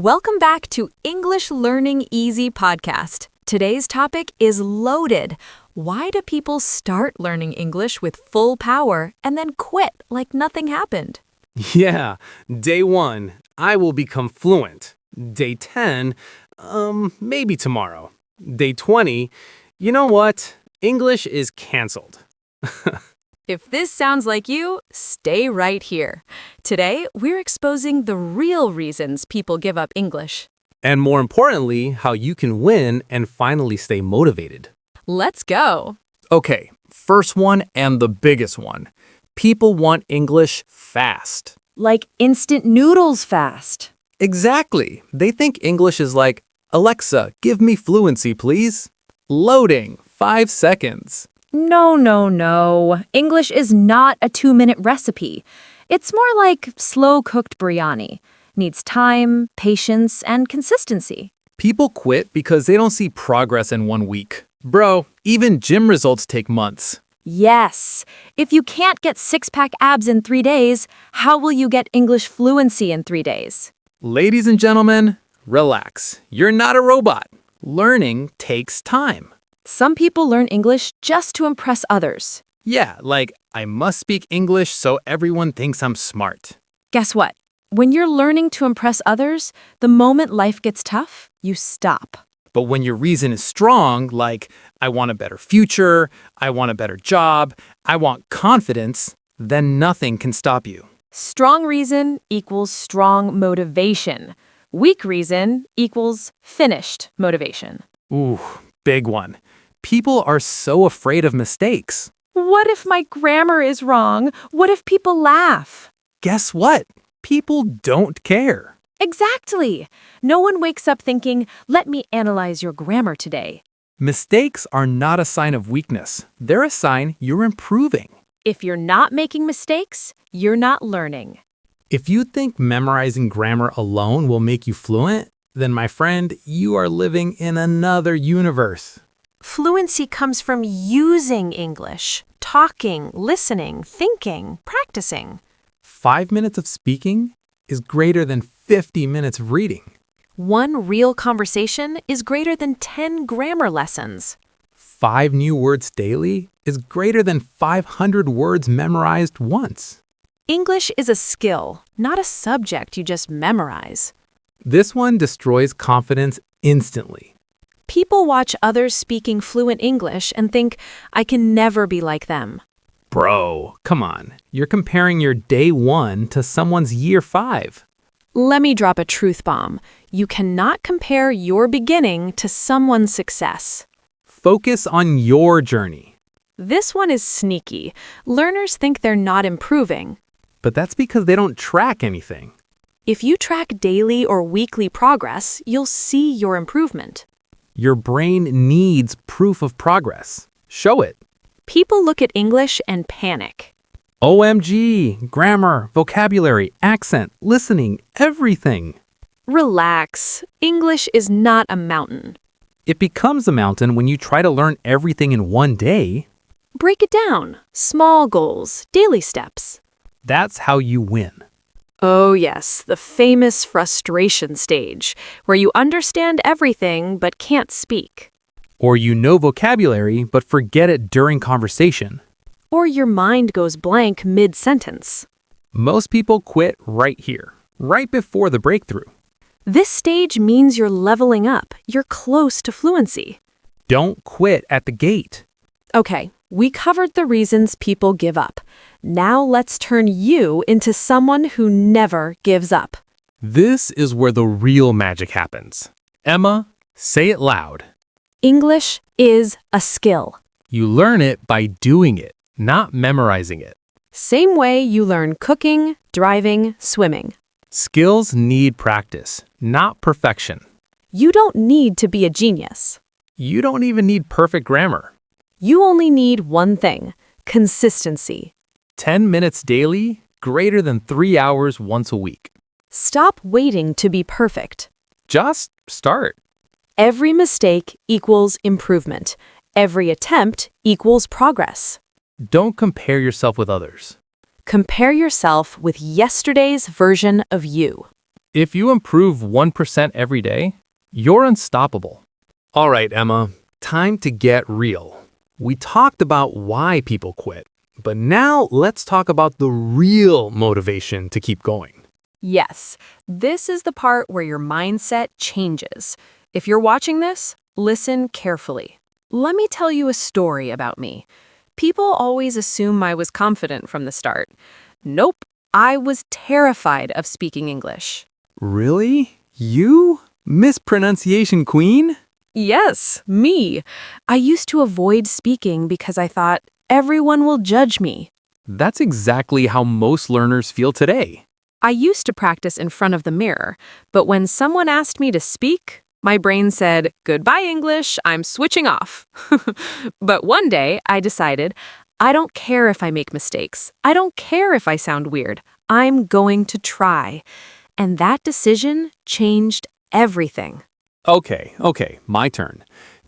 Welcome back to English Learning Easy podcast. Today's topic is loaded. Why do people start learning English with full power and then quit like nothing happened? Yeah, day 1, I will become fluent. Day 10, maybe tomorrow. Day 20, you know what? English is canceled. If this sounds like you, stay right here. Today, we're exposing the real reasons people give up English. And more importantly, how you can win and finally stay motivated. Let's go. Okay, first one and the biggest one. People want English fast. Like instant noodles fast. Exactly. They think English is like, Alexa, give me fluency, please. Loading, 5 seconds. No. English is not a 2-minute recipe. It's more like slow-cooked biryani. Needs time, patience, and consistency. People quit because they don't see progress in 1 week. Bro, even gym results take months. Yes. If you can't get six-pack abs in 3 days, how will you get English fluency in 3 days? Ladies and gentlemen, relax. You're not a robot. Learning takes time. Some people learn English just to impress others. Yeah, like, I must speak English so everyone thinks I'm smart. Guess what? When you're learning to impress others, the moment life gets tough, you stop. But when your reason is strong, like, I want a better future, I want a better job, I want confidence, then nothing can stop you. Strong reason equals strong motivation. Weak reason equals finished motivation. Ooh, big one. People are so afraid of mistakes. What if my grammar is wrong? What if people laugh? Guess what? People don't care. Exactly. No one wakes up thinking, let me analyze your grammar today. Mistakes are not a sign of weakness. They're a sign you're improving. If you're not making mistakes, you're not learning. If you think memorizing grammar alone will make you fluent, then my friend, you are living in another universe. Fluency comes from using English, talking, listening, thinking, practicing. 5 minutes of speaking is greater than 50 minutes of reading. One real conversation is greater than 10 grammar lessons. 5 new words daily is greater than 500 words memorized once. English is a skill, not a subject you just memorize. This one destroys confidence instantly. People watch others speaking fluent English and think, I can never be like them. Bro, come on. You're comparing your day 1 to someone's year 5. Let me drop a truth bomb. You cannot compare your beginning to someone's success. Focus on your journey. This one is sneaky. Learners think they're not improving. But that's because they don't track anything. If you track daily or weekly progress, you'll see your improvement. Your brain needs proof of progress. Show it. People look at English and panic. OMG, grammar, vocabulary, accent, listening, everything. Relax. English is not a mountain. It becomes a mountain when you try to learn everything in 1 day. Break it down. Small goals, daily steps. That's how you win. Oh yes, the famous frustration stage, where you understand everything but can't speak. Or you know vocabulary but forget it during conversation. Or your mind goes blank mid-sentence. Most people quit right here, right before the breakthrough. This stage means you're leveling up. You're close to fluency. Don't quit at the gate. Okay, we covered the reasons people give up. Now let's turn you into someone who never gives up. This is where the real magic happens. Emma, say it loud. English is a skill. You learn it by doing it, not memorizing it. Same way you learn cooking, driving, swimming. Skills need practice, not perfection. You don't need to be a genius. You don't even need perfect grammar. You only need one thing: consistency. 10 minutes daily, greater than 3 hours once a week. Stop waiting to be perfect. Just start. Every mistake equals improvement. Every attempt equals progress. Don't compare yourself with others. Compare yourself with yesterday's version of you. If you improve 1% every day, you're unstoppable. All right, Emma, time to get real. We talked about why people quit, but now let's talk about the real motivation to keep going. Yes, this is the part where your mindset changes. If you're watching this, listen carefully. Let me tell you a story about me. People always assume I was confident from the start. Nope, I was terrified of speaking English. Really? You? Mispronunciation queen? Yes, me. I used to avoid speaking because I thought everyone will judge me. That's exactly how most learners feel today. I used to practice in front of the mirror, but when someone asked me to speak, my brain said, "Goodbye, English, I'm switching off." But one day, I decided, I don't care if I make mistakes. I don't care if I sound weird. I'm going to try. And that decision changed everything. Okay, my turn.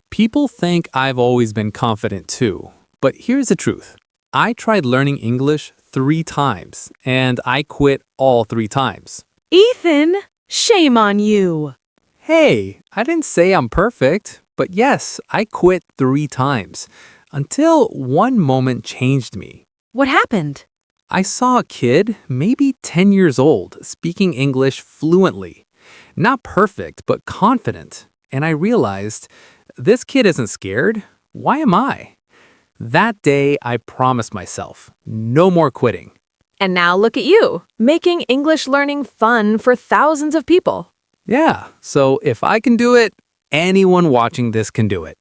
People think I've always been confident too, but here's the truth. I tried learning English 3 times, and I quit all 3 times. Ethan, shame on you. Hey, I didn't say I'm perfect, but yes, I quit 3 times, until one moment changed me. What happened? I saw a kid, maybe 10 years old, speaking English fluently. Not perfect, but confident. And I realized, this kid isn't scared. Why am I? That day, I promised myself, no more quitting. And now look at you, making English learning fun for thousands of people. Yeah, so if I can do it, anyone watching this can do it.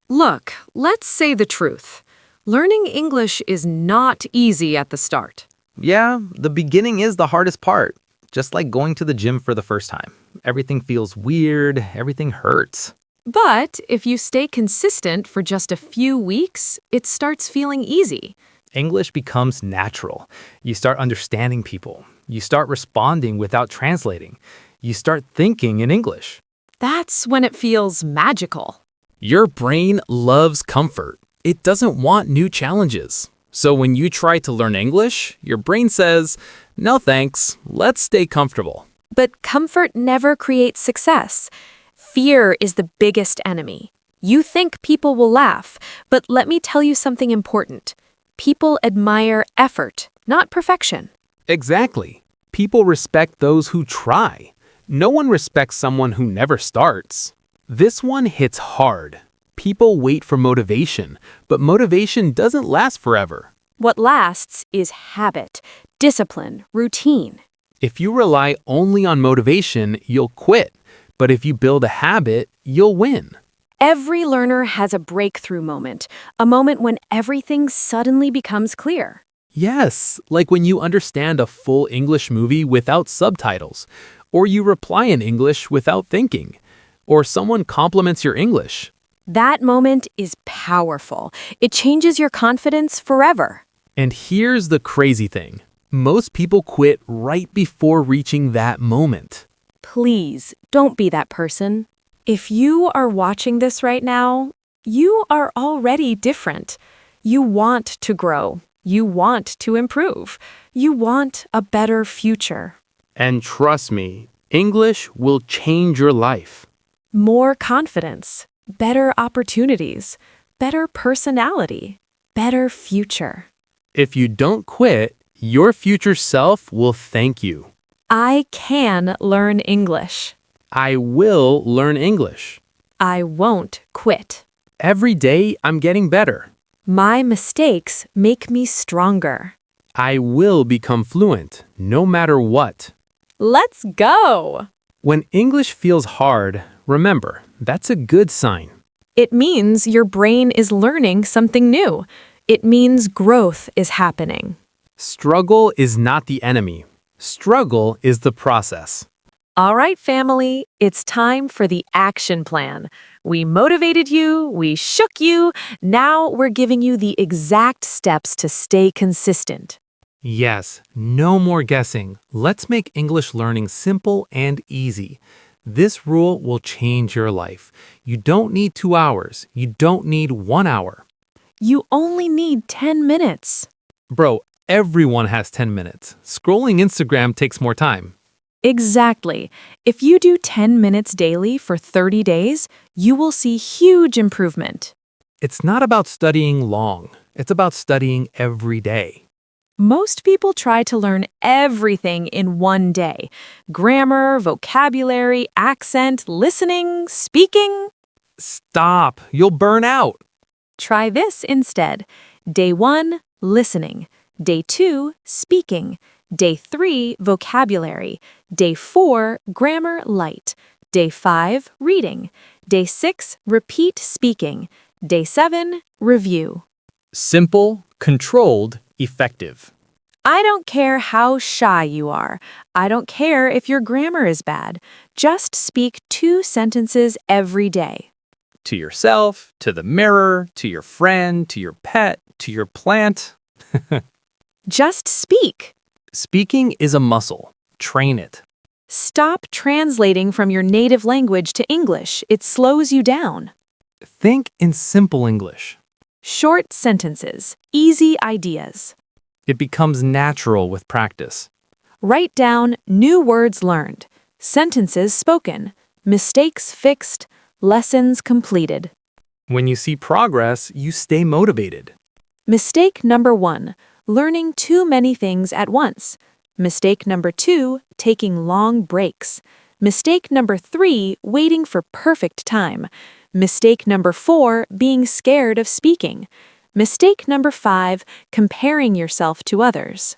Look, let's say the truth. Learning English is not easy at the start. Yeah, the beginning is the hardest part. Just like going to the gym for the first time. Everything feels weird, everything hurts. But if you stay consistent for just a few weeks, it starts feeling easy. English becomes natural. You start understanding people. You start responding without translating. You start thinking in English. That's when it feels magical. Your brain loves comfort. It doesn't want new challenges. So when you try to learn English, your brain says, no thanks, let's stay comfortable. But comfort never creates success. Fear is the biggest enemy. You think people will laugh, but let me tell you something important. People admire effort, not perfection. Exactly. People respect those who try. No one respects someone who never starts. This one hits hard. People wait for motivation, but motivation doesn't last forever. What lasts is habit, discipline, routine. If you rely only on motivation, you'll quit. But if you build a habit, you'll win. Every learner has a breakthrough moment, a moment when everything suddenly becomes clear. Yes, like when you understand a full English movie without subtitles, or you reply in English without thinking, or someone compliments your English. That moment is powerful. It changes your confidence forever. And here's the crazy thing. Most people quit right before reaching that moment. Please, don't be that person. If you are watching this right now, you are already different. You want to grow. You want to improve. You want a better future. And trust me, English will change your life. More confidence, better opportunities, better personality, better future. If you don't quit, your future self will thank you. I can learn English. I will learn English. I won't quit. Every day, I'm getting better. My mistakes make me stronger. I will become fluent, no matter what. Let's go! When English feels hard, remember, that's a good sign. It means your brain is learning something new. It means growth is happening. Struggle is not the enemy. Struggle is the process. All right, family, it's time for the action plan. We motivated you, we shook you. Now we're giving you the exact steps to stay consistent. Yes, no more guessing. Let's make English learning simple and easy. This rule will change your life. You don't need 2 hours. You don't need 1 hour. You only need 10 minutes. Bro, everyone has 10 minutes. Scrolling Instagram takes more time. Exactly. If you do 10 minutes daily for 30 days, you will see huge improvement. It's not about studying long. It's about studying every day. Most people try to learn everything in one day: grammar, vocabulary, accent, listening, speaking. Stop. You'll burn out. Try this instead. Day 1, listening. Day 2, speaking. Day 3, vocabulary. Day 4, grammar light. Day 5, reading. Day 6, repeat speaking. Day 7, review. Simple, controlled, effective. I don't care how shy you are. I don't care if your grammar is bad. Just speak 2 sentences every day. To yourself, to the mirror, to your friend, to your pet, to your plant. Just speak. Speaking is a muscle. Train it. Stop translating from your native language to English. It slows you down. Think in simple English. Short sentences, easy ideas. It becomes natural with practice. Write down new words learned, sentences spoken, mistakes fixed, lessons completed. When you see progress, you stay motivated. Mistake number 1, learning too many things at once. Mistake number 2, taking long breaks. Mistake number 3, waiting for perfect time. Mistake number 4, being scared of speaking. Mistake number 5, comparing yourself to others.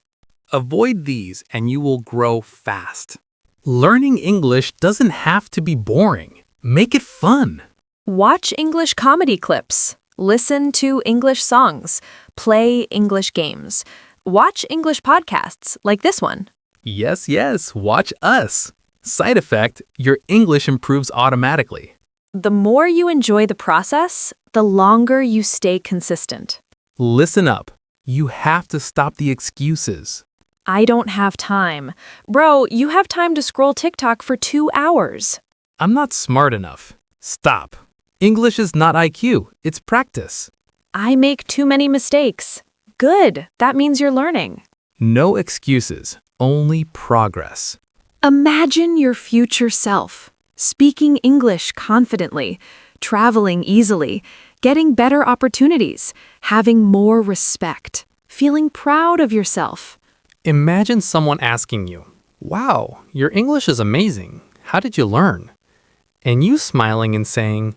Avoid these and you will grow fast. Learning English doesn't have to be boring. Make it fun. Watch English comedy clips. Listen to English songs. Play English games. Watch English podcasts like this one. Yes, watch us. Side effect, your English improves automatically. The more you enjoy the process, the longer you stay consistent. Listen up. You have to stop the excuses. I don't have time. Bro, you have time to scroll TikTok for 2 hours. I'm not smart enough. Stop. English is not IQ, it's practice. I make too many mistakes. Good, that means you're learning. No excuses, only progress. Imagine your future self, speaking English confidently, traveling easily, getting better opportunities, having more respect, feeling proud of yourself. Imagine someone asking you, "Wow, your English is amazing. How did you learn?" And you smiling and saying,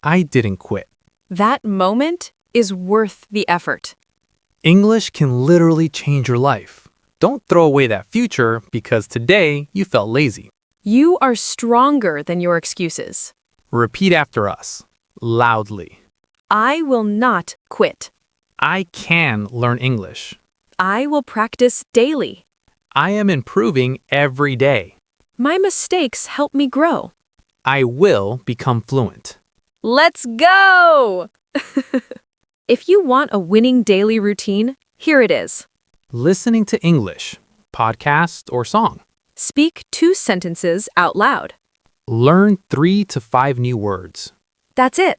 "I didn't quit." That moment is worth the effort. English can literally change your life. Don't throw away that future because today you felt lazy. You are stronger than your excuses. Repeat after us, loudly. I will not quit. I can learn English. I will practice daily. I am improving every day. My mistakes help me grow. I will become fluent. Let's go! If you want a winning daily routine, here it is. Listening to English, podcast or song. Speak 2 sentences out loud. Learn 3 to 5 new words. That's it.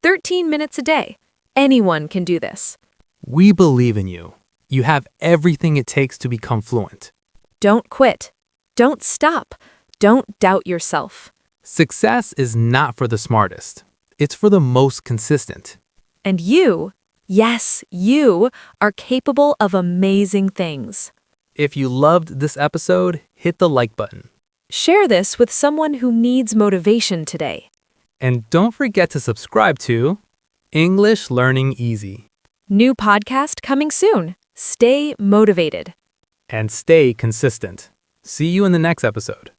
13 minutes a day. Anyone can do this. We believe in you. You have everything it takes to become fluent. Don't quit. Don't stop. Don't doubt yourself. Success is not for the smartest. It's for the most consistent. And you, yes, you, are capable of amazing things. If you loved this episode, hit the like button. Share this with someone who needs motivation today. And don't forget to subscribe to English Learning Easy. New podcast coming soon. Stay motivated. And stay consistent. See you in the next episode.